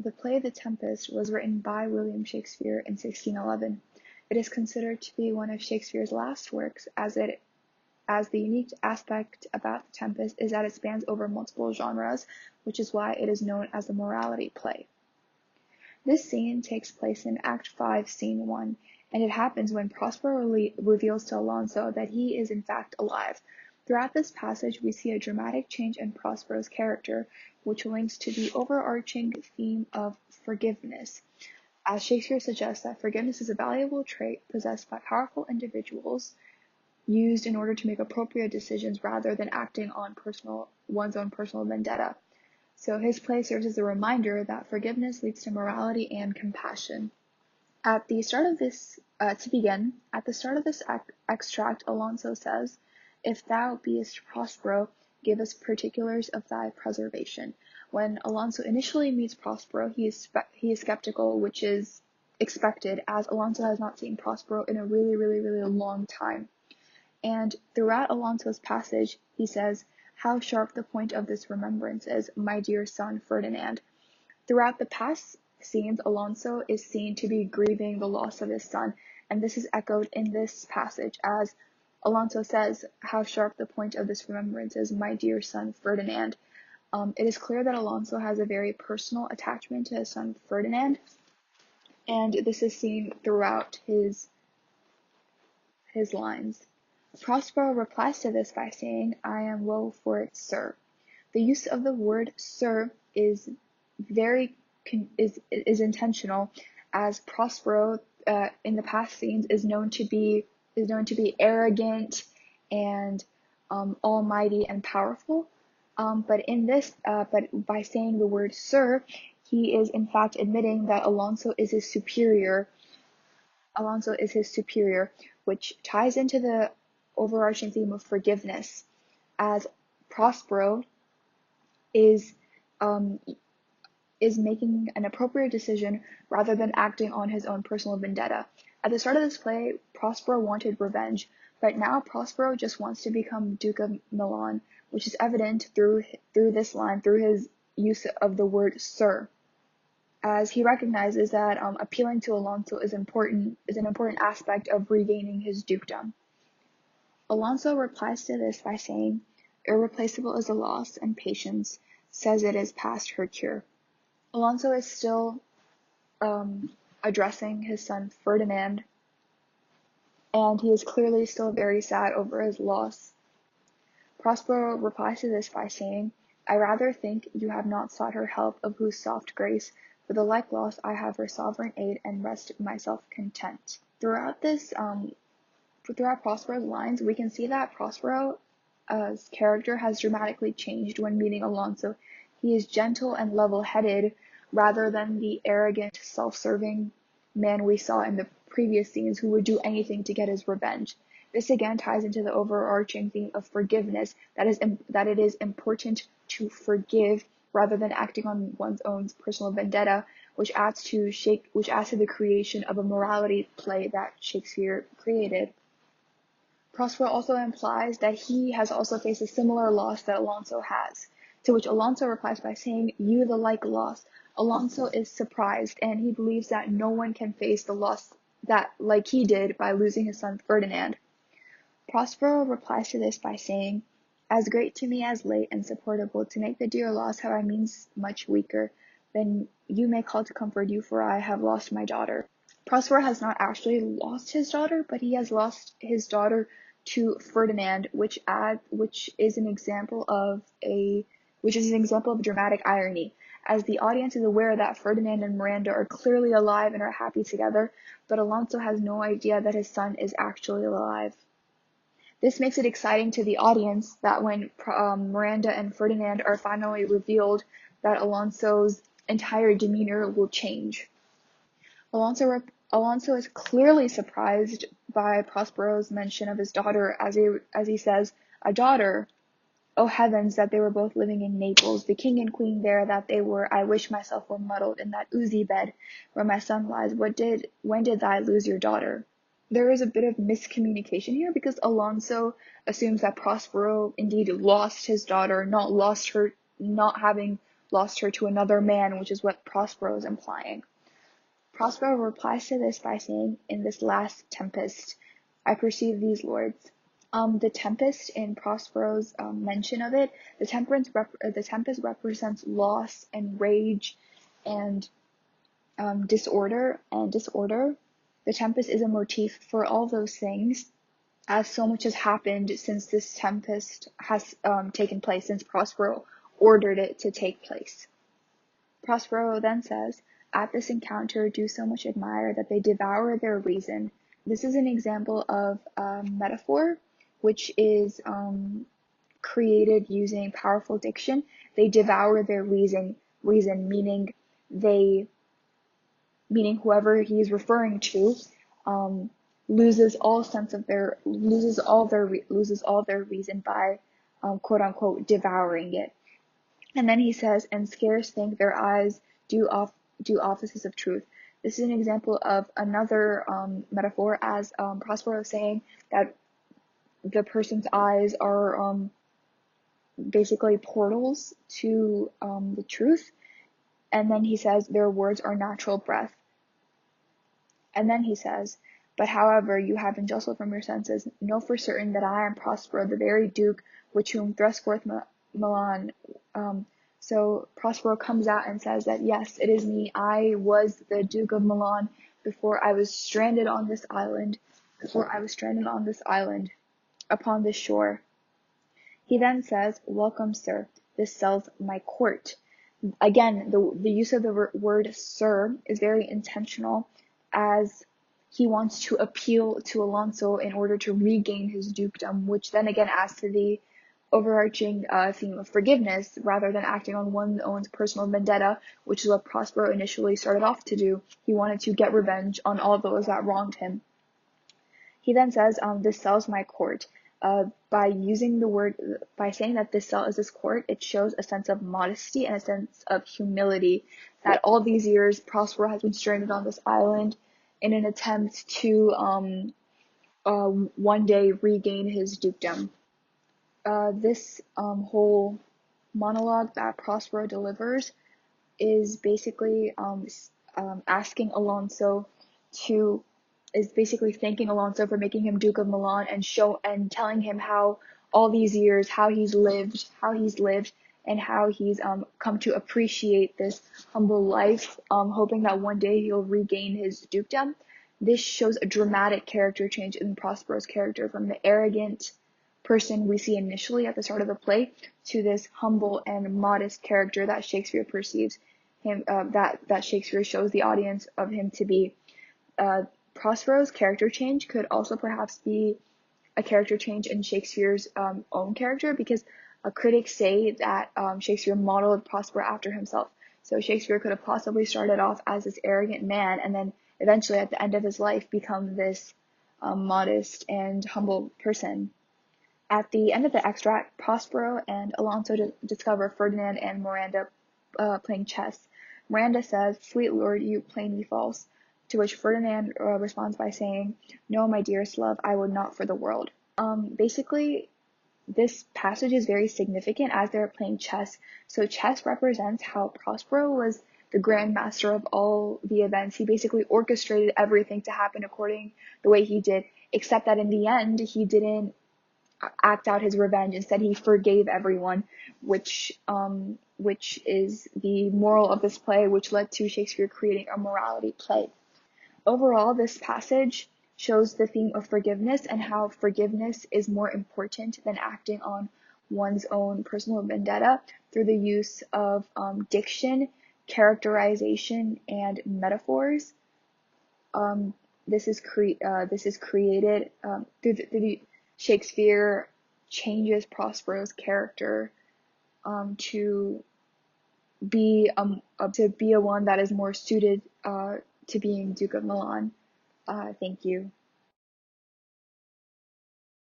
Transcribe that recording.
The play The Tempest was written by William Shakespeare in 1611. It is considered to be one of Shakespeare's last works, as the unique aspect about The Tempest is that it spans over multiple genres, which is why it is known as the morality play. This scene takes place in Act 5, Scene 1, and it happens when Prospero reveals to Alonso that he is in fact alive. Throughout this passage, we see a dramatic change in Prospero's character, which links to the overarching theme of forgiveness. As Shakespeare suggests that forgiveness is a valuable trait possessed by powerful individuals, used in order to make appropriate decisions rather than acting on one's own personal vendetta. So his play serves as a reminder that forgiveness leads to morality and compassion. At the start of this extract, Alonso says, "If thou beest Prospero, give us particulars of thy preservation." When Alonso initially meets Prospero, he is skeptical, which is expected, as Alonso has not seen Prospero in a really, really, really long time. And throughout Alonso's passage, he says, "How sharp the point of this remembrance is, my dear son Ferdinand." Throughout the past scenes, Alonso is seen to be grieving the loss of his son, and this is echoed in this passage as Alonso says, "How sharp the point of this remembrance is, my dear son Ferdinand." It is clear that Alonso has a very personal attachment to his son Ferdinand, and this is seen throughout his lines. Prospero replies to this by saying, "I am woe for it, sir." The use of the word "sir" is intentional, as Prospero in the past scenes is known to be arrogant and almighty and powerful. But by saying the word "sir," he is in fact admitting that Alonso is his superior. Which ties into the overarching theme of forgiveness, as Prospero is making an appropriate decision rather than acting on his own personal vendetta. At the start of this play, Prospero wanted revenge, but now Prospero just wants to become Duke of Milan, which is evident through this line, through his use of the word "sir," as he recognizes that appealing to Alonso is an important aspect of regaining his dukedom. Alonso replies to this by saying, "Irreplaceable is the loss, and patience says it is past her cure." Alonso is still addressing his son Ferdinand, and he is clearly still very sad over his loss. Prospero replies to this by saying, "I rather think you have not sought her help, of whose soft grace, for the like loss I have her sovereign aid, and rest myself content." Throughout Prospero's lines, we can see that Prospero's character has dramatically changed when meeting Alonso. He is gentle and level-headed, rather than the arrogant, self-serving man we saw in the previous scenes who would do anything to get his revenge. This again ties into the overarching theme of forgiveness, that it is important to forgive rather than acting on one's own personal vendetta, which adds to the creation of a morality play that Shakespeare created. Prospero also implies that he has also faced a similar loss that Alonso has, to which Alonso replies by saying, "You the like loss." Alonso is surprised, and he believes that no one can face the loss that like he did by losing his son Ferdinand. Prospero replies to this by saying, "As great to me as late and supportable, to make the dear loss have I means much weaker, than you may call to comfort you, for I have lost my daughter." Prospero has not actually lost his daughter, but he has lost his daughter to Ferdinand, which is an example of dramatic irony, as the audience is aware that Ferdinand and Miranda are clearly alive and are happy together, but Alonso has no idea that his son is actually alive. This makes it exciting to the audience that when Miranda and Ferdinand are finally revealed, that Alonso's entire demeanor will change. Alonso is clearly surprised by Prospero's mention of his daughter, as he says, "A daughter? Oh heavens, that they were both living in Naples, the king and queen there that they were. I wish myself were muddled in that oozy bed where my son lies. When did thou lose your daughter?" There is a bit of miscommunication here, because Alonso assumes that Prospero indeed lost his daughter, not having lost her to another man, which is what Prospero is implying. Prospero replies to this by saying, in this last Tempest, I perceive these lords. The Tempest, in Prospero's mention of it, the Tempest represents loss and rage and disorder. The Tempest is a motif for all those things, as so much has happened since this Tempest has taken place, since Prospero ordered it to take place. Prospero then says, at this encounter do so much admire that they devour their reason. This is an example of a metaphor which is created using powerful diction. They devour their reason meaning whoever he's referring to loses all their reason by quote unquote devouring it. And then he says, and scarce think their eyes do offices of truth. This is an example of another metaphor, as Prospero is saying that the person's eyes are basically portals to the truth. And then he says their words are natural breath. And then he says, but however you have been jostled from your senses, know for certain that I am Prospero, the very Duke which whom thrust forth Milan. So Prospero comes out and says that yes, it is me. I was the Duke of Milan before I was stranded on this island, upon this shore. He then says, welcome, sir. This sells my court. Again, the use of the word sir is very intentional, as he wants to appeal to Alonso in order to regain his dukedom, which then again adds to the overarching theme of forgiveness, rather than acting on one's own personal vendetta, which is what Prospero initially started off to do. He wanted to get revenge on all those that wronged him. He then says, this sells my court. By saying that this cell is his court, it shows a sense of modesty and a sense of humility, that all these years Prospero has been stranded on this island in an attempt to one day regain his dukedom. This whole monologue that Prospero delivers is basically thanking Alonso for making him Duke of Milan, and telling him how all these years how he's lived, and how he's come to appreciate this humble life, hoping that one day he'll regain his dukedom. This shows a dramatic character change in Prospero's character, from the arrogant person we see initially at the start of the play to this humble and modest character that Shakespeare perceives him, that Shakespeare shows the audience of him to be. Prospero's character change could also perhaps be a character change in Shakespeare's own character, because critics say that Shakespeare modeled Prospero after himself. So Shakespeare could have possibly started off as this arrogant man, and then eventually at the end of his life become this modest and humble person. At the end of the extract, Prospero and Alonso discover Ferdinand and Miranda playing chess. Miranda says, "Sweet lord, you play me false," to which Ferdinand responds by saying, "No, my dearest love, I would not for the world." Basically, this passage is very significant as they're playing chess. So chess represents how Prospero was the grand master of all the events. He basically orchestrated everything to happen according the way he did, except that in the end, he didn't act out his revenge. Instead, he forgave everyone, which is the moral of this play, which led to Shakespeare creating a morality play. Overall, this passage shows the theme of forgiveness and how forgiveness is more important than acting on one's own personal vendetta through the use of diction, characterization, and metaphors. This is created through Shakespeare changes Prospero's character to be a one that is more suited to being Duke of Milan. Thank you.